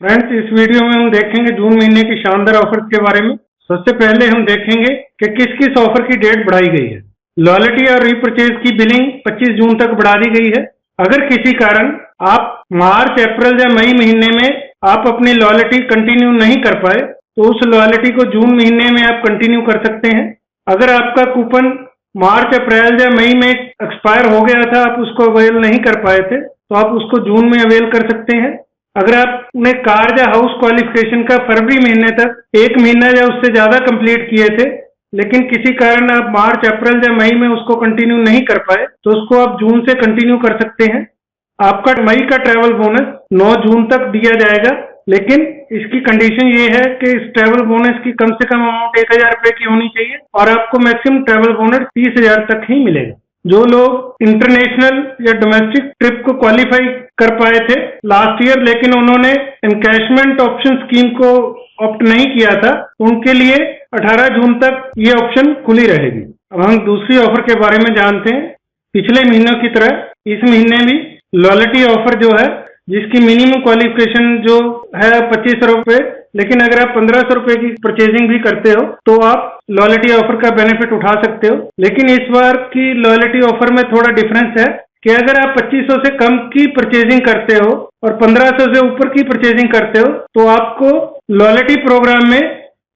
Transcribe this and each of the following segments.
Friends, इस video में हम देखेंगे जून महीने की शानदार ऑफर्स के बारे में। सबसे पहले हम देखेंगे कि किस किस ऑफर की डेट बढ़ाई गई है। लॉयल्टी और रीपरचेज की बिलिंग 25 जून तक बढ़ा दी गई है। अगर किसी कारण आप मार्च, अप्रैल या मई महीने में आप अपनी लॉयल्टी कंटिन्यू नहीं कर पाए तो उस लॉयल्टी को जून महीने में आप कंटिन्यू कर सकते हैं। अगर आपका कूपन मार्च, अप्रैल या मई में एक्सपायर हो गया था, आप उसको अवेल नहीं कर पाए थे, तो आप उसको जून में अवेल कर सकते हैं। अगर आपने कार या हाउस क्वालिफिकेशन का फरवरी महीने तक 1 महीना या उससे ज्यादा कंप्लीट किए थे, लेकिन किसी कारण आप मार्च, अप्रैल या मई में उसको कंटिन्यू नहीं कर पाए, तो उसको आप जून से कंटिन्यू कर सकते हैं। आपका मई का ट्रैवल बोनस 9 जून तक दिया जाएगा, लेकिन इसकी कंडीशन ये है कि इस ट्रैवल बोनस की कम से कम अमाउंट 1000 रुपए की होनी चाहिए और आपको मैक्सिमम ट्रैवल बोनस 30,000 तक ही मिलेगा। जो लोग इंटरनेशनल या डोमेस्टिक ट्रिप को क्वालिफाई कर पाए थे लास्ट ईयर, लेकिन उन्होंने एनकैशमेंट ऑप्शन स्कीम को ऑप्ट नहीं किया था, उनके लिए 18 जून तक ये ऑप्शन खुली रहेगी। अब हम दूसरी ऑफर के बारे में जानते हैं। पिछले महीनों की तरह इस महीने भी लॉयल्टी ऑफर जो है, जिसकी मिनिमम क्वालिफिकेशन जो है 2500 रुपए, लेकिन अगर आप 1500 रुपए की परचेजिंग भी करते हो तो आप लॉयल्टी ऑफर का बेनिफिट उठा सकते हो। लेकिन इस बार की लॉयल्टी ऑफर में थोड़ा डिफरेंस है कि अगर आप 2500 से कम की परचेजिंग करते हो और 1500 से ऊपर की परचेजिंग करते हो तो आपको लॉयल्टी प्रोग्राम में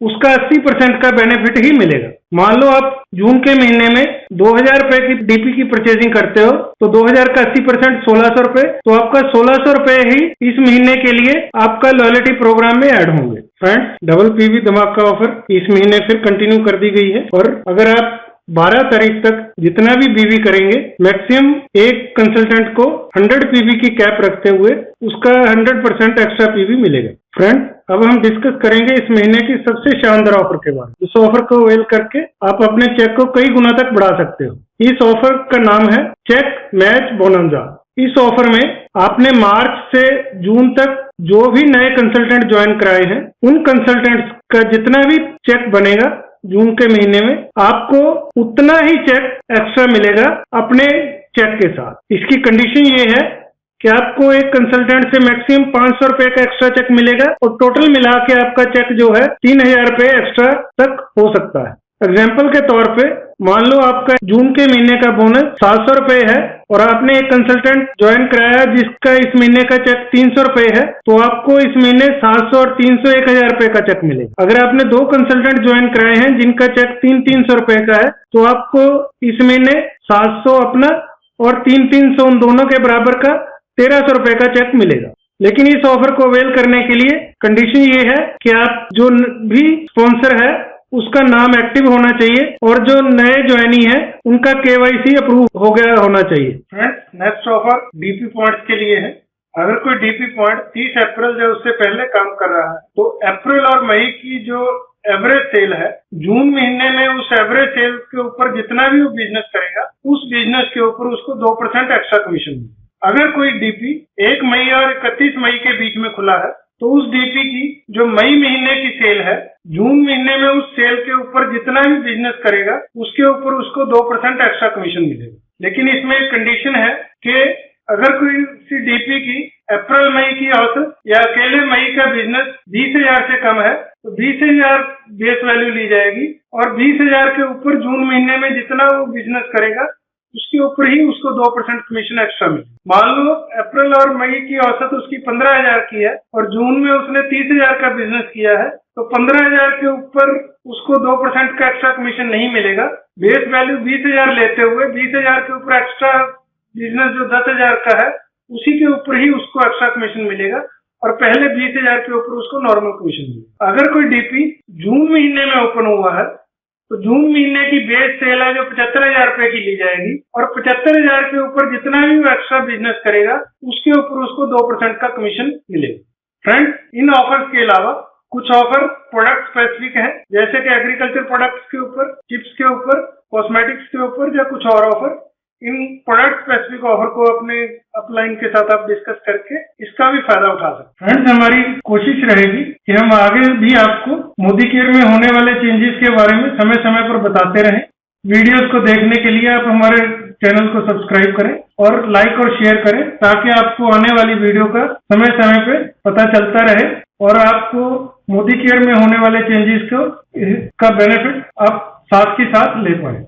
उसका 80% का बेनिफिट ही मिलेगा। मान लो आप जून के महीने में 2000 रुपए की डीपी की परचेजिंग करते हो तो 2000 का 80% 1600 रुपए, तो आपका 1600 रुपए ही इस महीने के लिए आपका लॉयल्टी प्रोग्राम में ऐड होंगे। फ्रेंड्स, डबल पीवी धमाका ऑफर इस महीने फिर कंटिन्यू कर दी गई है और अगर आप 12 तारीख तक जितना भी बीवी करेंगे, मैक्सिमम एक कंसल्टेंट को 100 पीवी की कैप रखते हुए उसका 100% एक्स्ट्रा पीवी मिलेगा। फ्रेंड्स, अब हम डिस्कस करेंगे इस महीने की सबसे शानदार ऑफर के बारे में। इस ऑफर को अवेल करके आप अपने चेक को कई गुना तक बढ़ा सकते हो। इस ऑफर का नाम है चेक मैच बोनंजा। इस ऑफर में आपने मार्च से जून तक जो भी नए कंसल्टेंट ज्वाइन कराए हैं, उन कंसल्टेंट्स का जितना भी चेक बनेगा जून के महीने में, आपको उतना ही चेक एक्स्ट्रा मिलेगा अपने चेक के साथ। इसकी कंडीशन ये है कि आपको एक कंसल्टेंट से मैक्सिमम 500 रुपए का एक्स्ट्रा चेक मिलेगा और टोटल मिला के आपका चेक जो है 3000 रुपए एक्स्ट्रा तक हो सकता है। एग्जाम्पल के तौर पे मान लो आपका जून के महीने का बोनस 700 रुपए है और आपने एक कंसल्टेंट ज्वाइन कराया जिसका इस महीने का चेक 300 रुपए है, तो आपको इस महीने 700 और 300 1000 रुपए का चेक मिलेगा। अगर आपने 2 कंसल्टेंट ज्वाइन कराए हैं जिनका चेक 300 रुपए का है, तो आपको इस महीने 700 अपना और 300 उन दोनों के बराबर का 1300 रुपए का चेक मिलेगा। लेकिन इस ऑफर को अवेल करने के लिए कंडीशन ये है कि आप जो भी स्पॉन्सर है उसका नाम एक्टिव होना चाहिए और जो नए ज्वाइनी है उनका केवाईसी अप्रूव हो गया होना चाहिए। Friends, next offer DP points के लिए है। अगर कोई डीपी पॉइंट 30 अप्रैल या उससे पहले काम कर रहा है तो अप्रैल और मई की जो एवरेज सेल है, जून महीने में उस एवरेज सेल के ऊपर जितना भी वो बिजनेस करेगा, उस बिजनेस के ऊपर उसको 2% एक्स्ट्रा कमीशन मिलेगा। अगर कोई डीपी 1 मई और 31 मई के बीच में खुला है तो उस डीपी की जो मई महीने की सेल है, जून महीने में उस सेल के ऊपर जितना भी बिजनेस करेगा उसके ऊपर उसको 2% एक्स्ट्रा कमीशन मिलेगा। लेकिन इसमें एक कंडीशन है कि अगर कोई सी डीपी की अप्रैल मई की औसत या अकेले मई का बिजनेस 20,000 से कम है तो 20,000 बेस वैल्यू ली जाएगी और 20,000 के ऊपर जून महीने में जितना वो बिजनेस करेगा उसके ऊपर ही उसको 2% कमीशन एक्स्ट्रा मिले। मान लो अप्रैल और मई की औसत उसकी 15,000 की है और जून में उसने 30,000 का बिजनेस किया है, तो 15,000 के ऊपर उसको 2% का एक्स्ट्रा कमीशन नहीं मिलेगा। बेस वैल्यू 20,000 लेते हुए 20,000 के ऊपर एक्स्ट्रा बिजनेस जो 10,000 का है उसी के ऊपर ही उसको एक्स्ट्रा कमीशन मिलेगा और पहले 20,000 के ऊपर उसको नॉर्मल कमीशन मिलेगा। अगर कोई डीपी जून महीने में ओपन हुआ है तो जून महीने की बेस सेल है जो 75,000 रुपए की ली जाएगी और 75,000 के ऊपर जितना भी वो एक्स्ट्रा बिजनेस करेगा उसके ऊपर उसको 2% का कमीशन मिलेगा। फ्रेंड्स, इन ऑफर्स के अलावा कुछ ऑफर प्रोडक्ट स्पेसिफिक है, जैसे कि एग्रीकल्चर प्रोडक्ट्स के ऊपर, चिप्स के ऊपर, कॉस्मेटिक्स के ऊपर या कुछ और ऑफर। इन प्रोडक्ट स्पेसिफिक ऑफर को अपने अपलाइन के साथ आप डिस्कस करके इसका भी फायदा उठा सकते हैं। फ्रेंड्स, हमारी कोशिश रहेगी कि हम आगे भी आपको मोदी केयर में होने वाले चेंजेस के बारे में समय समय पर बताते रहें। वीडियोस को देखने के लिए आप हमारे चैनल को सब्सक्राइब करें और लाइक और शेयर करें, ताकि आपको आने वाली वीडियो का समय समय पे पता चलता रहे और आपको मोदी केयर में होने वाले चेंजेस का बेनिफिट आप साथ के साथ ले पाए।